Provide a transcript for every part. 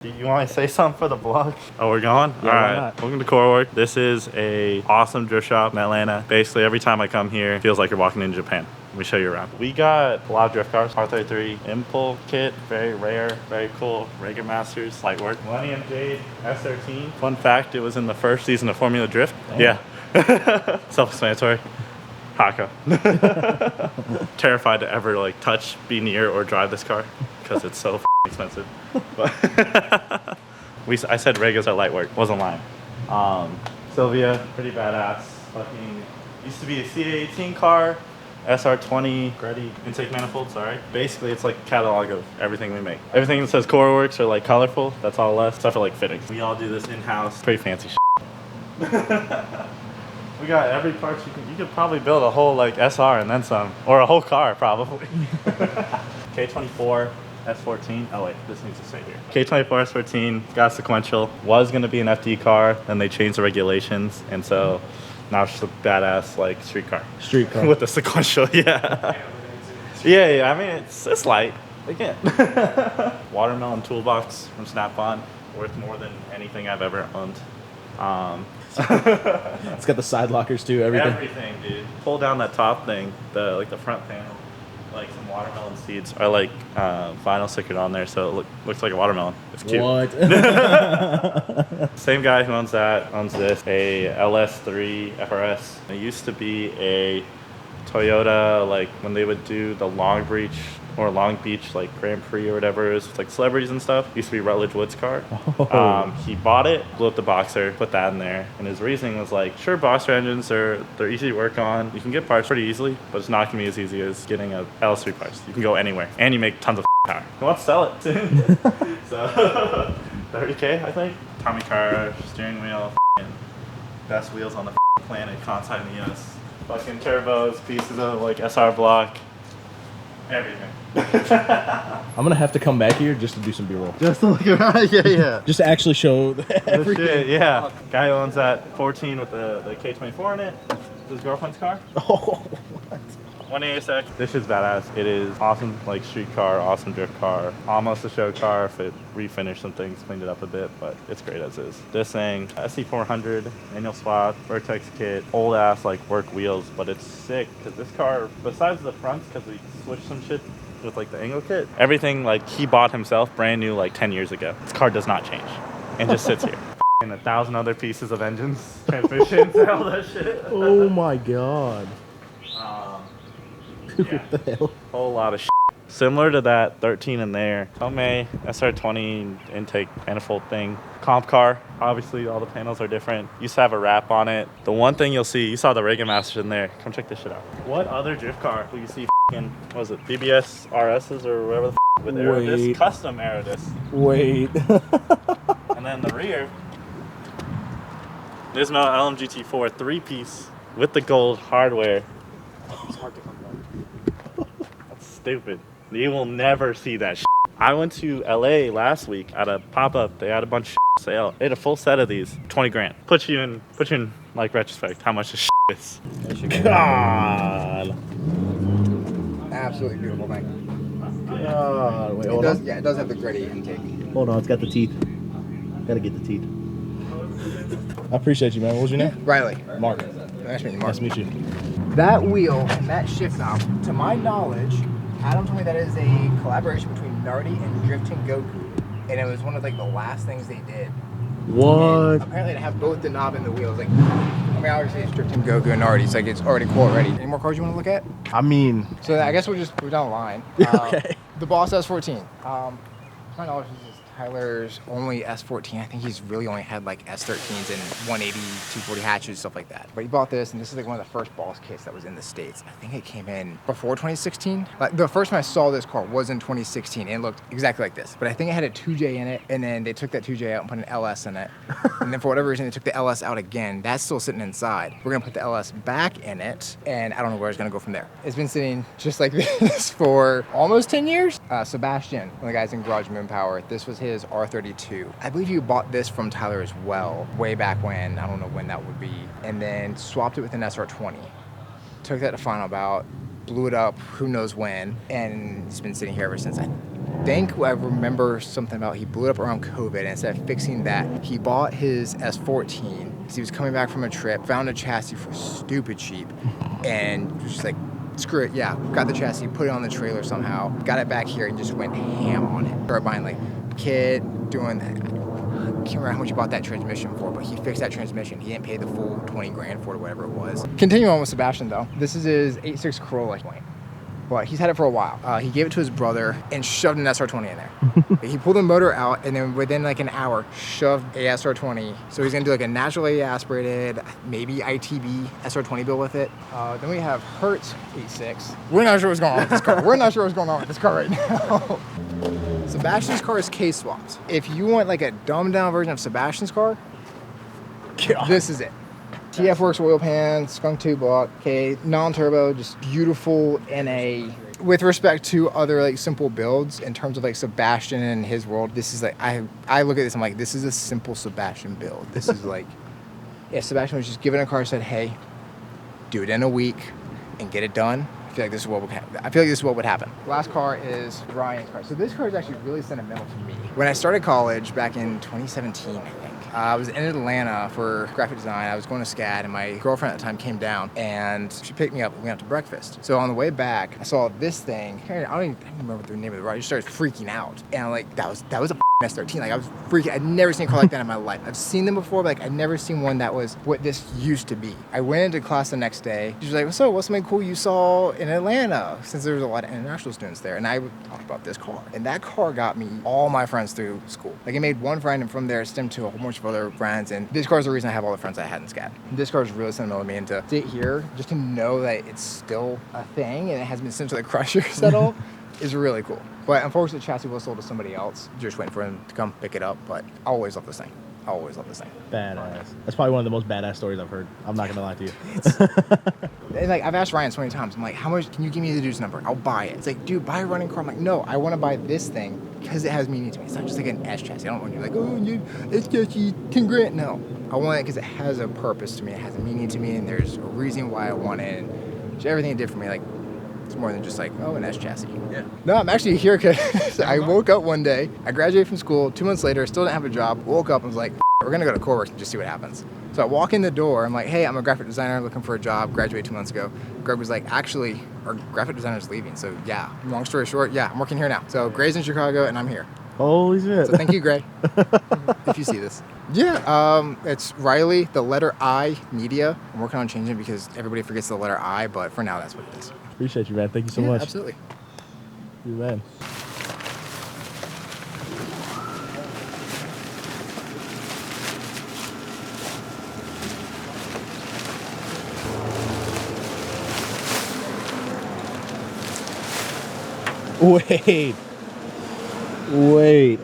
You want to say something for the vlog? Oh, we're going? Yeah, all why right. not? Welcome to KoruWorks. This is a awesome drift shop in Atlanta. Basically, every time I come here, it feels like you're walking in Japan. Let me show you around. We got a lot of drift cars. R33 Impulse kit, very rare, very cool. Rager Masters, light work. Millennium Jade S13. Fun fact, it was in the first season of Formula Drift. Damn. Yeah. Self-explanatory. Haka. Terrified to ever like touch, be near, or drive this car because it's so expensive. But I said Regos are light work, wasn't lying. Sylvia, pretty badass. Fucking used to be a CA18 car, SR20 Gretty intake manifold. Sorry. Basically, it's like a catalog of everything we make. Everything that says KoruWorks are like colorful. That's all left, except for like fittings. We all do this in house. Pretty fancy shit. We got every part you could probably build a whole like SR and then some, or a whole car probably. K24 S14. Oh wait, this needs to stay here. K24 S14 got sequential. Was gonna be an FD car, then they changed the regulations, and so now it's just a badass like street car. Street car. With the sequential, yeah. Yeah. I mean, it's light. Again. Watermelon toolbox from Snap-on, worth more than anything I've ever owned. It's got the side lockers too, everything. Everything, dude. Pull down that top thing, the front panel, like some watermelon seeds are like vinyl stickered on there, so it looks like a watermelon. It's cute. What? Same guy who owns that owns this, a LS3 FRS. It used to be a Toyota, like when they would do the Long Beach like Grand Prix or whatever it is, with like celebrities and stuff. It used to be Rutledge Wood's car. Oh. He bought it, blew up the boxer, put that in there, and his reasoning was like, sure, boxer engines they're easy to work on. You can get parts pretty easily, but it's not gonna be as easy as getting a LS3 parts. You can go anywhere, and you make tons of power. He wants to sell it soon. So 30K, I think. Tommy car, steering wheel, best wheels on the planet, Kansai Mios. Fucking turbos, pieces of like SR block, everything. I'm gonna have to come back here just to do some B-roll. Just to look around, yeah. Just to actually show everything. Shit, yeah. Guy who owns that 14 with the K24 in it. His girlfriend's car. Oh, what? 1ASX. This is badass. It is awesome, like street car, awesome drift car. Almost a show car if it refinished some things, cleaned it up a bit, but it's great as is. This thing, SC400, manual swap, Vertex kit, old ass like work wheels, but it's sick because this car, besides the fronts, because we switched some shit with like the angle kit, everything like he bought himself brand new like 10 years ago. This car does not change and just sits here. And 1,000 other pieces of engines, transmissions, all that shit. Oh my god. Yeah. What the hell? Whole lot of shit. Similar to that 13 in there. Tomei SR20 intake manifold thing. Comp car. Obviously all the panels are different. Used to have a wrap on it. The one thing you'll see, you saw the Rager Masters in there. Come check this shit out. What other drift car will you see f***ing, what was it, BBS RSs or whatever the f*** with Aerodisc? Custom Aerodisc. Wait. And then the rear, Nismo LMGT4 3-piece with the gold hardware. It's hard to come back. That's stupid. You will never see that shit. I went to LA last week at a pop-up. They had a bunch of shit sale. They had a full set of these, 20 grand. Put you in like retrospect how much this shit is. God. Absolutely beautiful thing. God. Wait, hold on. Yeah, it does have the gritty intake. Hold on, it's got the teeth. Gotta get the teeth. I appreciate you, man. What was your name? Riley. Mark. Nice meeting you, Mark. Nice to meet you. That wheel and that shift knob, to my knowledge, Adam told me that is a collaboration between Nardi and Drifting Goku. And it was one of like the last things they did. What? And apparently to have both the knob and the wheels, like, I mean, obviously it's Drifting Goku and Nardi. It's like, it's already cool already. Any more cars you want to look at? I mean... So I guess we'll just move down the line. Okay. The Boss S14. To my knowledge, this is Tyler's only S14. I think he's really only had like S13s and 180, 240 hatches, stuff like that. But he bought this, and this is like one of the first Boss kits that was in the States. I think it came in before 2016. Like the first time I saw this car was in 2016, and it looked exactly like this. But I think it had a 2J in it, and then they took that 2J out and put an LS in it. And then for whatever reason, they took the LS out again. That's still sitting inside. We're gonna put the LS back in it, and I don't know where it's gonna go from there. It's been sitting just like this for almost 10 years. Sebastian, one of the guys in Garage Moon Power, this was his R32. I believe you bought this from Tyler as well, way back when. I don't know when that would be. And then swapped it with an SR20. Took that to final bout, blew it up, who knows when, and it's been sitting here ever since. think I remember something about he blew it up around COVID, and instead of fixing that, he bought his S14 because he was coming back from a trip, found a chassis for stupid cheap, and was just like, screw it, yeah, got the chassis, put it on the trailer somehow, got it back here, and just went ham on it. Started buying like kit, doing that. I can't remember how much he bought that transmission for, but he fixed that transmission. He didn't pay the full 20 grand for it or whatever it was. Continuing on with Sebastian though, this is his 86 Corolla point. But he's had it for a while. He gave it to his brother and shoved an SR20 in there. He pulled the motor out and then within like an hour, shoved a SR20. So he's gonna do like a naturally aspirated, maybe ITB SR20 build with it. Then we have Hertz 86. We're not sure what's going on with this car. We're not sure what's going on with this car right now. Sebastian's car is case swapped. If you want like a dumbed down version of Sebastian's car, this is it. KoruWorks oil pan, skunk tube block, okay, non-turbo, just beautiful NA. With respect to other like simple builds, in terms of like Sebastian and his world, this is like, I look at this, I'm like, this is a simple Sebastian build. This is like, if Sebastian was just given a car and said, hey, do it in a week and get it done, I feel like this is what would happen. I feel like this is what would happen. Last car is Ryan's car. So this car is actually really sentimental to me. When I started college back in 2017, I think, I was in Atlanta for graphic design. I was going to SCAD, and my girlfriend at the time came down, and she picked me up and we went out to breakfast. So on the way back, I saw this thing. I don't even remember the name of the ride. I just started freaking out, and I'm like, that was a S13. Like I was freaking. I'd never seen a car like that in my life. I've seen them before, but like I'd never seen one that was what this used to be. I went into class the next day. She was like, "So, what's something cool you saw in Atlanta?" Since there was a lot of international students there, and I would talk about this car. And that car got me all my friends through school. Like it made one friend, and from there it stemmed to a whole bunch of other friends. And this car is the reason I have all the friends I had in SCAD. This car is really sentimental to me, and to sit here just to know that it's still a thing and it hasn't been sent to the crushers at all is really cool. But unfortunately, the chassis was sold to somebody else. Just waiting for him to come pick it up. But I always love this thing. I always love this thing. Badass. That's probably one of the most badass stories I've heard. I'm not gonna lie to you. And like I've asked Ryan so many times, I'm like, how much can you give me the dude's number? I'll buy it. It's like, dude, buy a running car. I'm like, no, I want to buy this thing because it has meaning to me. It's not just like an S chassis. I don't want you like, oh, it's just 10 grand. No, I want it because it has a purpose to me. It has a meaning to me, and there's a reason why I want it. And just everything it did for me, like. It's more than just like, oh, an S chassis. Yeah. No, I'm actually here because I woke up one day, I graduated from school, 2 months later, still didn't have a job, woke up and was like, we're gonna go to KoruWorks and just see what happens. So I walk in the door, I'm like, hey, I'm a graphic designer looking for a job, graduated 2 months ago. Greg was like, actually, our graphic designer's leaving. So yeah, long story short, yeah, I'm working here now. So Gray's in Chicago and I'm here. Holy shit. So thank you, Gray, if you see this. Yeah, it's Riley, the letter I, media. I'm working on changing it because everybody forgets the letter I, but for now, that's what it is. Appreciate you, man. Thank you so much. Absolutely. You man. Wait.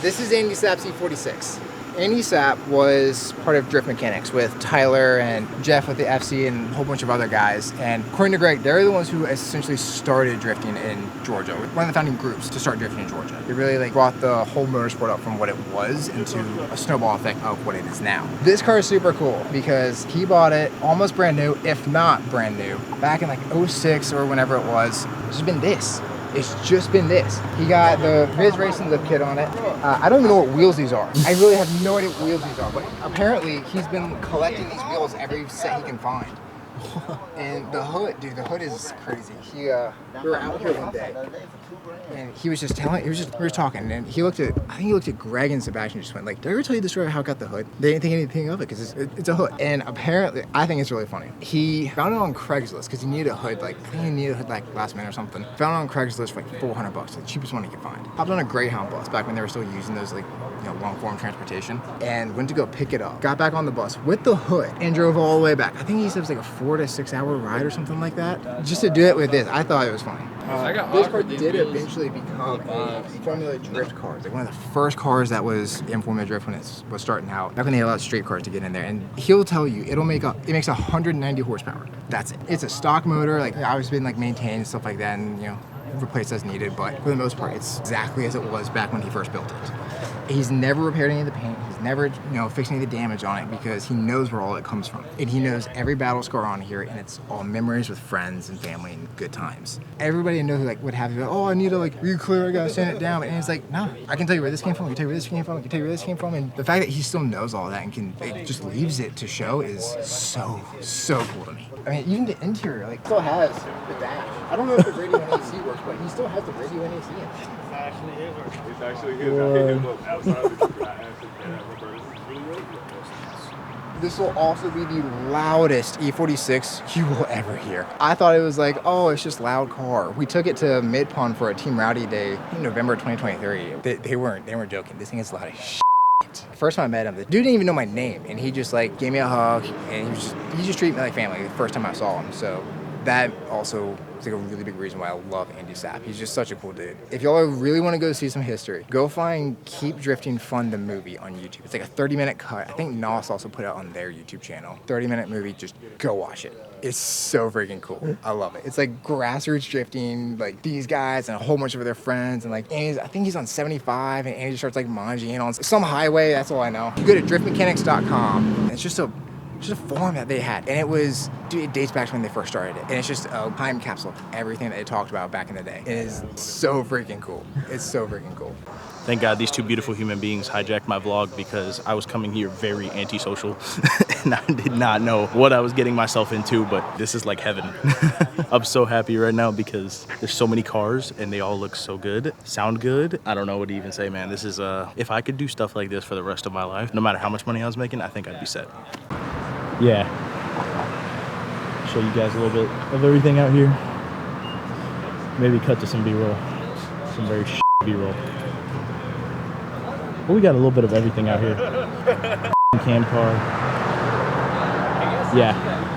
This is Andy Sapp's E46. Andy Sapp was part of Drift Mechanics with Tyler and Jeff with the FC and a whole bunch of other guys. And according to Greg, they're the ones who essentially started drifting in Georgia. One of the founding groups to start drifting in Georgia. They really like brought the whole motorsport up from what it was into a snowball effect of what it is now. This car is super cool because he bought it almost brand new, if not brand new, back in like 06 or whenever it was. It's just been this. It's just been this. He got the Viz Racing lip kit on it. I don't even know what wheels these are. I really have no idea what wheels these are, but apparently he's been collecting these wheels every set he can find. And the hood, dude, the hood is crazy. We were out here one day, and he was just telling, we were talking, and I think he looked at Greg and Sebastian and just went like, did I ever tell you the story of how I got the hood? They didn't think anything of it because it's a hood. And apparently, I think it's really funny. He found it on Craigslist because he needed a hood, like, I think he needed a hood like last minute or something. Found it on Craigslist for like $400, the cheapest one he could find. Hopped on a Greyhound bus back when they were still using those like, long form transportation, and went to go pick it up. Got back on the bus with the hood and drove all the way back. I think he said it was like a 4 to 6 hour ride or something like that. Just to do it with this, I thought it was funny. This car did eventually become a Formula Drift car. Like one of the first cars that was in Formula Drift when it was starting out. Back when they allowed street cars to get in there, and he'll tell you it makes 190 horsepower. That's it. It's a stock motor, like obviously been like maintained and stuff like that, and replaced as needed. But for the most part, it's exactly as it was back when he first built it. He's never repaired any of the paint. He's never, fixed any of the damage on it because he knows where all it comes from. And he knows every battle scar on here, and it's all memories with friends and family and good times. Everybody I know who would have you, oh, I need to re-clear, I gotta sand it down. And it's like, no, I can tell you where this came from, I can tell you where this came from, I can tell you where this came from. And the fact that he still knows all that and just leaves it to show is so cool to me. I mean, even the interior, still has the dash. I don't know if the radio and AC works, but he still has the radio and AC in it. It's actually his. I hit him up outside of the truck. I asked him, "Can I have a This will also be the loudest E46 you will ever hear. I thought it was it's just loud car. We took it to Mid-Pond for a Team Rowdy day in November 2023. They weren't joking. This thing is loud as shit. First time I met him, the dude didn't even know my name, and he just gave me a hug, and he just treated me like family the first time I saw him. So that also is a really big reason why I love Andy Sapp. He's just such a cool dude. If y'all really want to go see some history, go find Keep Drifting Fun the movie on YouTube. It's a 30-minute cut. I think NOS also put it on their YouTube channel. 30-minute movie, just go watch it. It's so freaking cool. I love it. It's grassroots drifting, these guys and a whole bunch of their friends, and Andy's, I think he's on 75, and Andy starts managing on some highway. That's all I know. You go to driftmechanics.com, and it's just a forum that they had, and it dates back to when they first started it, and it's just a time capsule of everything that they talked about back in the day. It is so freaking cool. It's so freaking cool. Thank God these two beautiful human beings hijacked my vlog because I was coming here very antisocial and I did not know what I was getting myself into, but this is like heaven. I'm so happy right now because there's so many cars and they all look so good, sound good. I don't know what to even say, man. This is, if I could do stuff like this for the rest of my life, no matter how much money I was making, I think I'd be set. Yeah. Show you guys a little bit of everything out here. Maybe cut to some B-roll. Some very B-roll. But we got a little bit of everything out here. Cam car. Yeah.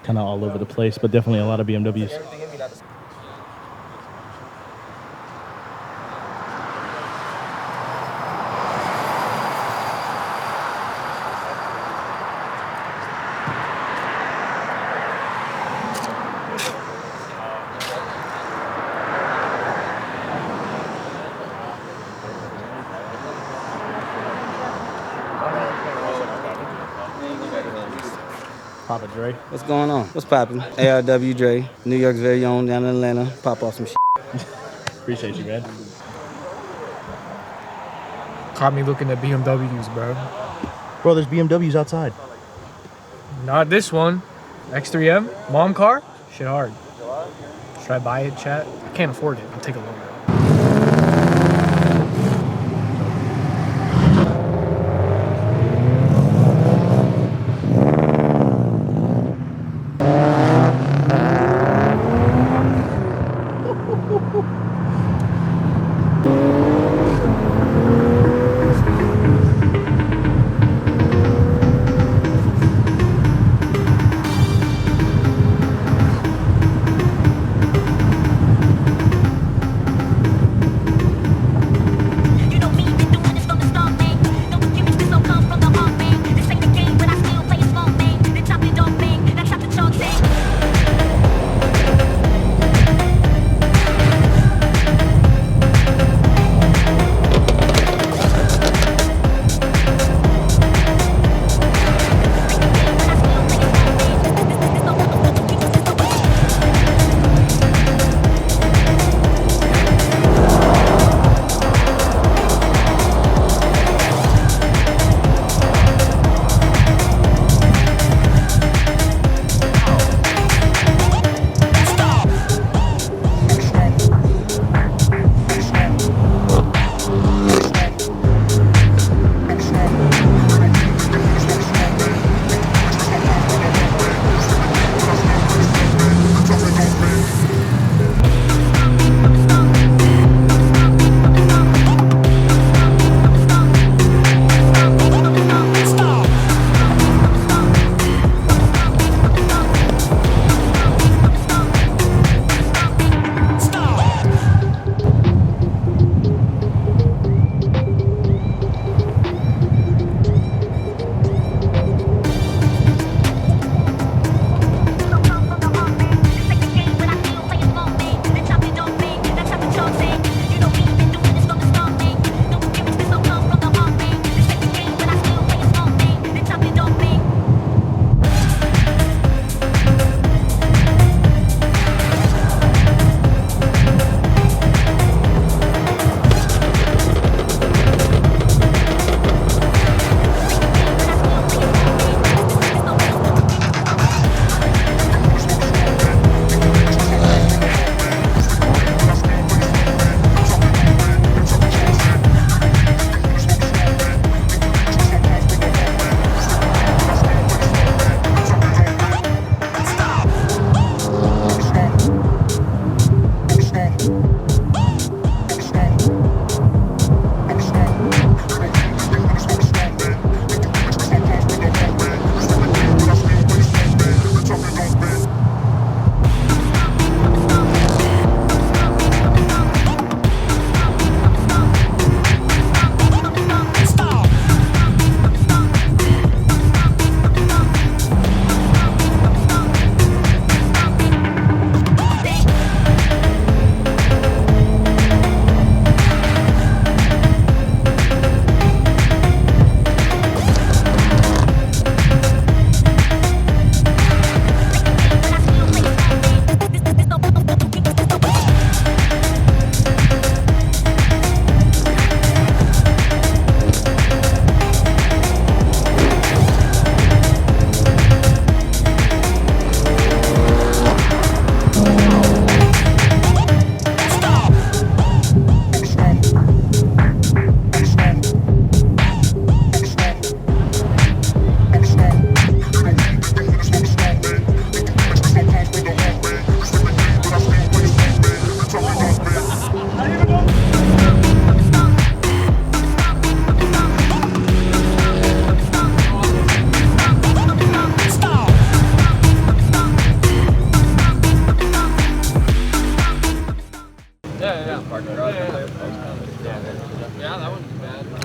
Kind of all over the place, but definitely a lot of BMWs. Papa Dre. What's going on? What's poppin'? ARW Dre, New York's very own down in Atlanta. Pop off some shit. Appreciate you, man. Caught me looking at BMWs, bro. Bro, there's BMWs outside. Not this one. X3M, mom car. Shit hard. Should I buy it, chat? I can't afford it. I'll take a loan.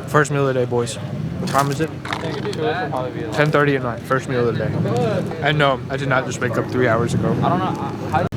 First meal of the day, boys. What time is it? 10:30 at night. First meal of the day. And no, I did not just wake up 3 hours ago. I don't know.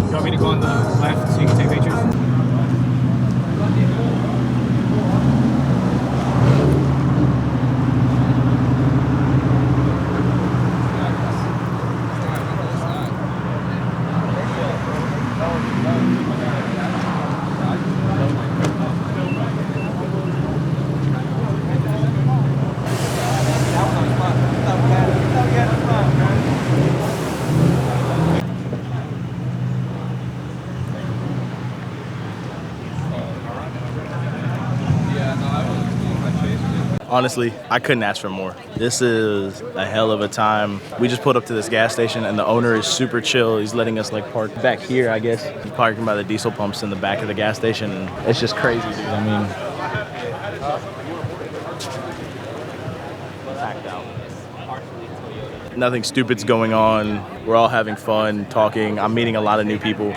You want me to go on the left so you can take pictures? Honestly, I couldn't ask for more. This is a hell of a time. We just pulled up to this gas station and the owner is super chill. He's letting us like park back here, I guess. He's parking by the diesel pumps in the back of the gas station. And it's just crazy, dude. I mean, packed out. Nothing stupid's going on. We're all having fun, talking. I'm meeting a lot of new people.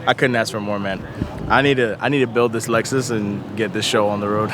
I couldn't ask for more, man. I need to build this Lexus and get this show on the road.